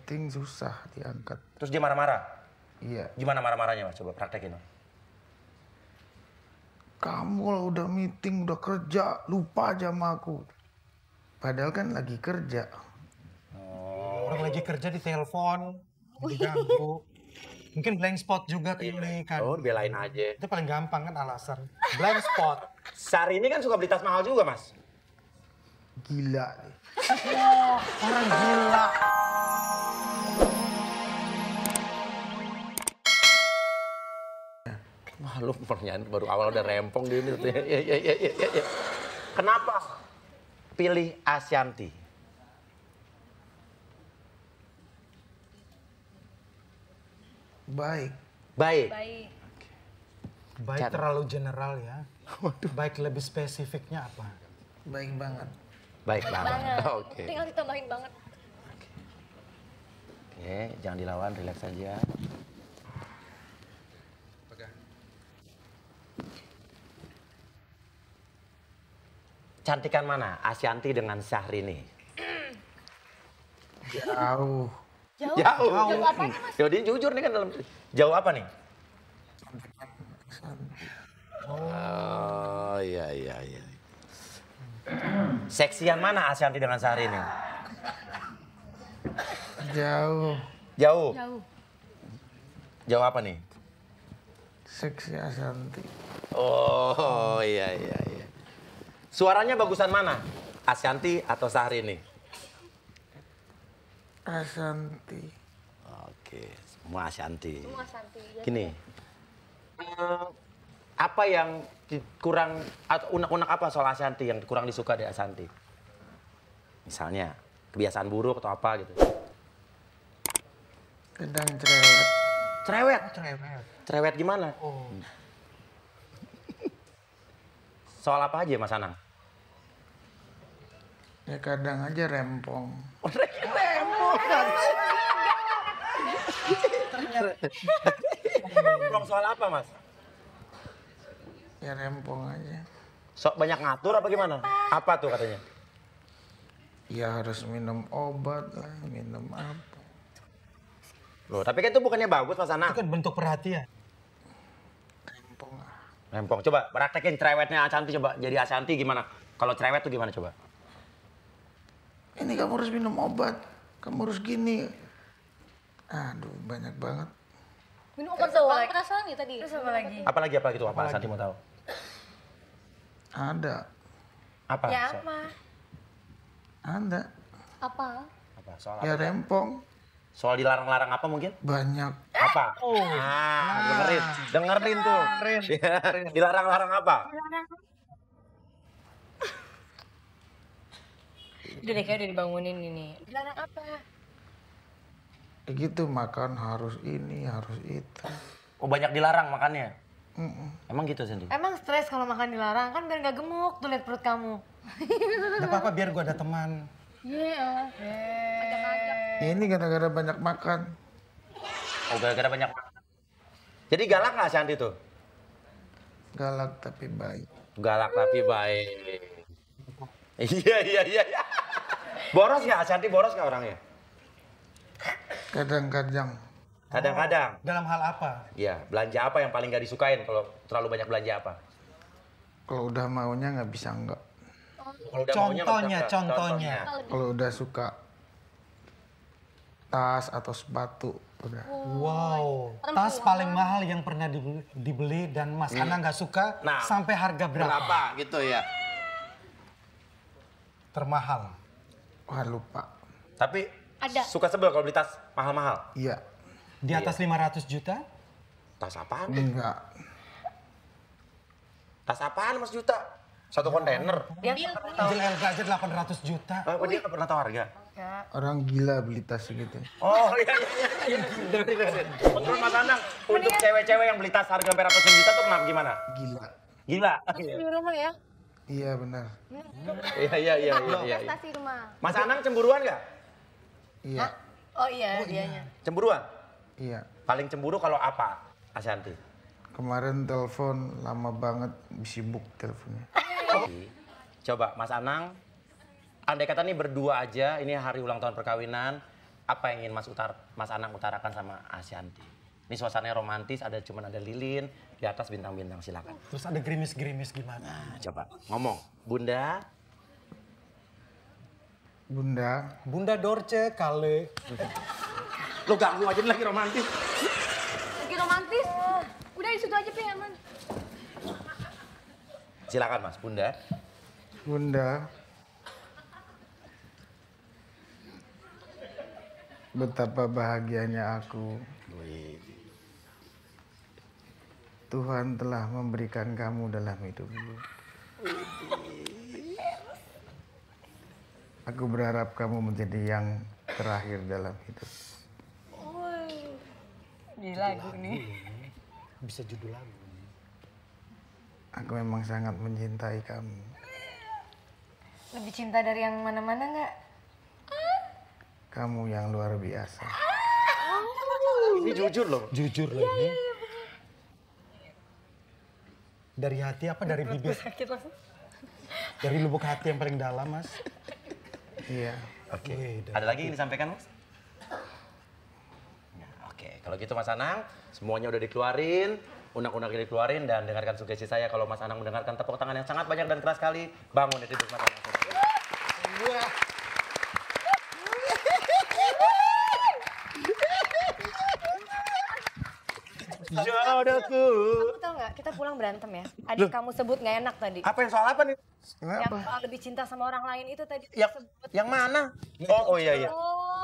meeting susah diangkat. Terus dia marah-marah? Iya. Gimana marah-marahnya Mas? Coba praktekin. Kamu kalau udah meeting, udah kerja, lupa aja sama aku. Padahal kan lagi kerja. Orang lagi kerja di telepon, diganggu. Mungkin blank spot juga ini kan. Oh, belain aja. Itu paling gampang kan alasan. Blank spot. Sari ini kan suka beli tas mahal juga, Mas. Gila nih. Orang gila. Wah, lu pertanyaan baru awal udah rempong di ini. Ya. Kenapa pilih Ashanty? Baik. Baik. Baik terlalu general ya. Baik lebih spesifiknya apa? Baik banget. Baik banget. Oke. Tinggal ditambahin banget. Oke, jangan dilawan, rileks saja. Cantikan mana Ashanty dengan Syahrini? Jauh. Jauh. Jauh. Apanya, Mas? Yaudah jujur nih kan dalam jauh apa nih? Oh iya. Seksian mana Ashanty dengan Syahrini? Jauh. Jauh. Jauh. Jauh apa nih? Seksi Ashanty. Oh iya. Suaranya bagusan mana? Ashanty atau Syahrini? Ashanty. Oke, semua Ashanty. Semua Ashanty. Ya. Gini, apa yang kurang atau unek-unek apa soal Ashanty yang kurang disuka dari Ashanty? Misalnya kebiasaan buruk atau apa gitu? Kadang cerewet. Cerewet. Cerewet. Cerewet gimana? Oh. Soal apa aja Mas Anang? Ya kadang aja rempong. Belum soal apa Mas? Ya rempong aja. Sok banyak ngatur apa gimana? Apa tuh katanya? Ya harus minum obat lah, minum apa. Loh, tapi kan itu bukannya bagus Mas Anang? Itu kan bentuk perhatian. Rempong lah. Rempong. Coba praktekin cerewetnya Ashanty, coba jadi Ashanty gimana? Kalau cerewet tuh gimana coba? Ini kamu harus minum obat. Kamu harus gini. Aduh, banyak banget. Minum obat doang perasaan nih tadi. Terus apa lagi? Apalagi tuh apa Ashanty mau tahu? Ada. Apa? Ya So- apa? Ada. Apa? apa? Soal Ya apa? rempong. Soal dilarang-larang apa mungkin? Banyak. Apa? Dengerin tuh. Dilarang-larang apa? Udah deh kayak udah dibangunin ini. Dilarang apa? Ya gitu, makan harus ini, harus itu. Oh banyak dilarang makannya? Mm-mm. Emang gitu Sandy? Emang stres kalau makan dilarang kan biar nggak gemuk tuh lihat perut kamu. Gak apa-apa biar gue ada teman. Iya. Ajak-ajak. Ya ini gara-gara banyak makan. Oh gara-gara banyak makan. Jadi galak nggak Sandy tuh? Galak tapi baik. Galak tapi baik. Iya. Boros nggak Ashanty? Boros nggak orangnya? Kadang-kadang. Kadang-kadang. Dalam hal apa? Iya, belanja apa yang paling gak disukain kalau terlalu banyak belanja apa? Kalau udah maunya nggak bisa enggak. Kalau udah maunya nggak bisa. Contohnya. Kalau udah suka tas atau sepatu, udah. Wow, tas paling mahal yang pernah dibeli dan Mas Ana nggak suka Nah, sampai harga berapa? Berapa gitu ya? Termahal. Wah lupa. Tapi Ada. suka sebel kalau beli tas mahal-mahal. Iya. Di atas 500 juta? Tas apaan? Enggak. Tas apaan Mas Juta? Satu kontainer. Dia Angel Elga aja 800 juta. Oh, dia nggak pernah tahu harga. Orang gila beli tas gitu. Oh iya. Menurut Mas Anang, untuk cewek-cewek yang beli tas harga sampai ratusan juta tuh kenapa gimana? Gila. Gila. Di rumah ya? Iya benar. Iya. Investasi rumah. Mas Anang cemburuan nggak? Iya. Oh iya, dianya. Cemburuan? Iya. Paling cemburu kalau apa, Ashanty? Kemarin telepon lama banget, sibuk teleponnya. Coba Mas Anang, andai kata nih berdua aja, ini hari ulang tahun perkawinan, apa yang ingin Mas Anang utarakan sama Ashanty? Ini suasananya romantis, cuman ada lilin, di atas bintang-bintang, silakan. Terus ada gerimis-gerimis gimana? Nah, coba ngomong, Bunda. Bunda, Bunda Dorce kale. Lo ganggu aja lagi romantis. Lagi romantis. Udah di situ aja, Pi, aman. Silakan Mas, Bunda. Bunda. Betapa bahagianya aku. Tuhan telah memberikan kamu dalam hidupku. Aku berharap kamu menjadi yang terakhir dalam hidup. Gila lagu nih. Bisa judul lagu. Aku memang sangat mencintai kamu. Lebih cinta dari yang mana-mana nggak? Kamu yang luar biasa. Ini jujur loh. Jujur loh ini. Dari hati apa dari bibir? Sakit langsung. Dari lubuk hati yang paling dalam, Mas. Iya. Oke. Ada lagi yang disampaikan Mas? Ya, oke, kalau gitu Mas Anang, semuanya udah dikeluarin, unek-uneknya dikeluarin, dan dengarkan sugesti saya. Kalau Mas Anang mendengarkan tepuk tangan yang sangat banyak dan keras sekali, bangun dari tidur Mas Anang. Jodohku. Kamu tau nggak? Kita pulang berantem ya. Adik kamu sebut nggak enak tadi. Apa yang soal apa nih? Yang soal lebih cinta sama orang lain itu tadi. Yang mana? Oh iya iya.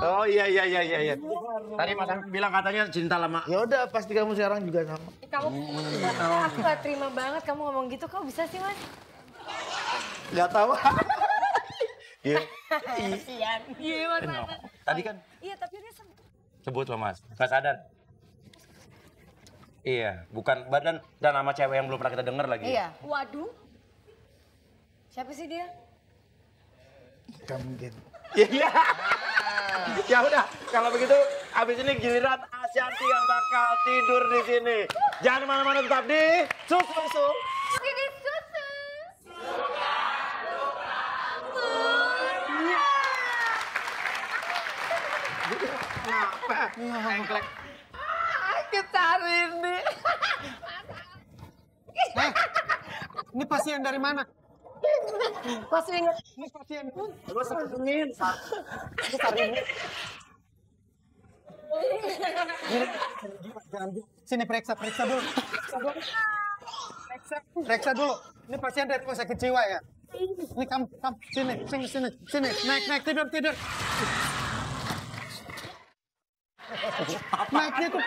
Oh iya. Tadi Mas Anang bilang katanya cinta lama. Ya udah, pasti kamu sekarang juga sama. Kamu, aku nggak terima banget kamu ngomong gitu. Kok bisa sih, Mas? Gak tahu. Iya. Kasian. Iya, Mas. Tadi kan Iya, tapi dia sebut. sebut loh Mas. Gak sadar. Iya, bukan badan dan nama cewek yang belum pernah kita denger lagi. Iya. Waduh. Siapa sih dia? Gak mungkin. Iya. Ya udah, kalau begitu abis ini giliran Ashanty yang bakal tidur di sini. Jangan kemana-mana, tetap di Susu. Ini susu. Kenapa? Kita hari ini. Ini pasien dari mana? Masih ingat. Ini pasien. Lu sembunyiin. Sini periksa dulu. Periksa dulu. Ini pasien dari rumah sakit jiwa ya. Ini kamu sini. Naik tidur.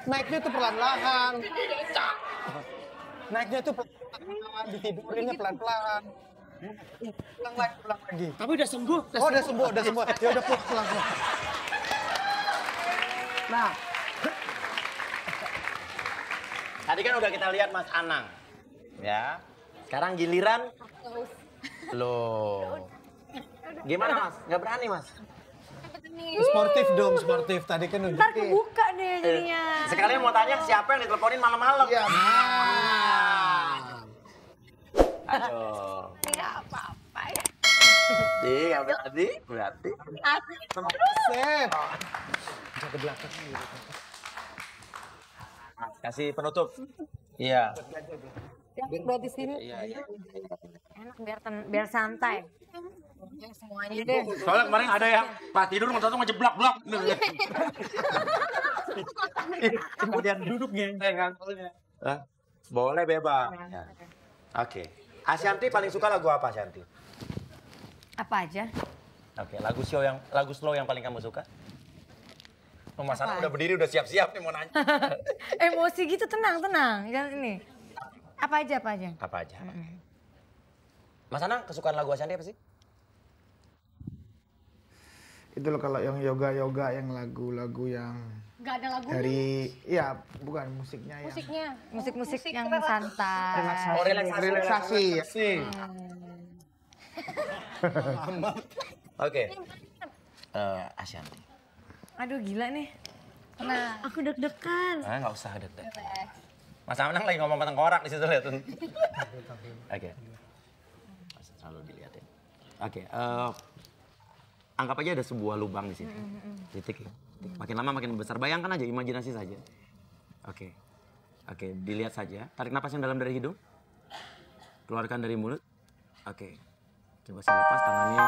Naiknya tuh pelan-pelan. Naiknya tuh pelan-pelan, ditidurinnya pelan-pelan. Pulang lagi. Tapi udah sembuh. Oh, udah sembuh. Ya udah pulang. Nah, tadi kan udah kita lihat Mas Anang, ya. Sekarang giliran lo. Gimana Mas? Nggak berani Mas? Sportif. Tadi kan udah. Ntar kebuka deh jadinya. Sekalian mau tanya siapa yang diteleponin malam-malam? Iya. Aduh. Nggak apa-apa ya. Nggak berarti. Sip. Kasih penutup. Iya. Buat di sini. Iya. Enak biar santai. Semuanya deh. Soalnya kemarin ada yang pas tidur nonton ngejeblak-blak. Kemudian duduknya. Boleh bebas. Ya. Oke. Ashanty paling suka lagu apa Ashanty? Apa aja? Oke, lagu slow yang paling kamu suka? Oh, Mas Anang udah berdiri, udah siap-siap nih mau nanya. Emosi gitu, tenang. Jangan ini. Apa aja? Apa aja? Mas Anang, kesukaan lagu Ashanty apa sih? Itu loh kalau yang yoga yang lagu-lagu yang Gak ada lagunya. dari, ya bukan musiknya ya. Musiknya. Musik yang santai. Oh, relaksasi. Oke. Ashanty. Aduh gila nih. Nah, Aku deg-degan. Nggak usah deg-degan. Mas Anang lagi ngomong tengkorak di situ lihat. Oke. Selalu dilihatin. Oke. anggap aja ada sebuah lubang di situ. Titik ya. Makin lama makin besar. Bayangkan aja, imajinasi saja. Oke. Oke, dilihat saja. Tarik napas yang dalam dari hidung. Keluarkan dari mulut. Oke. Coba saya lepas tangannya.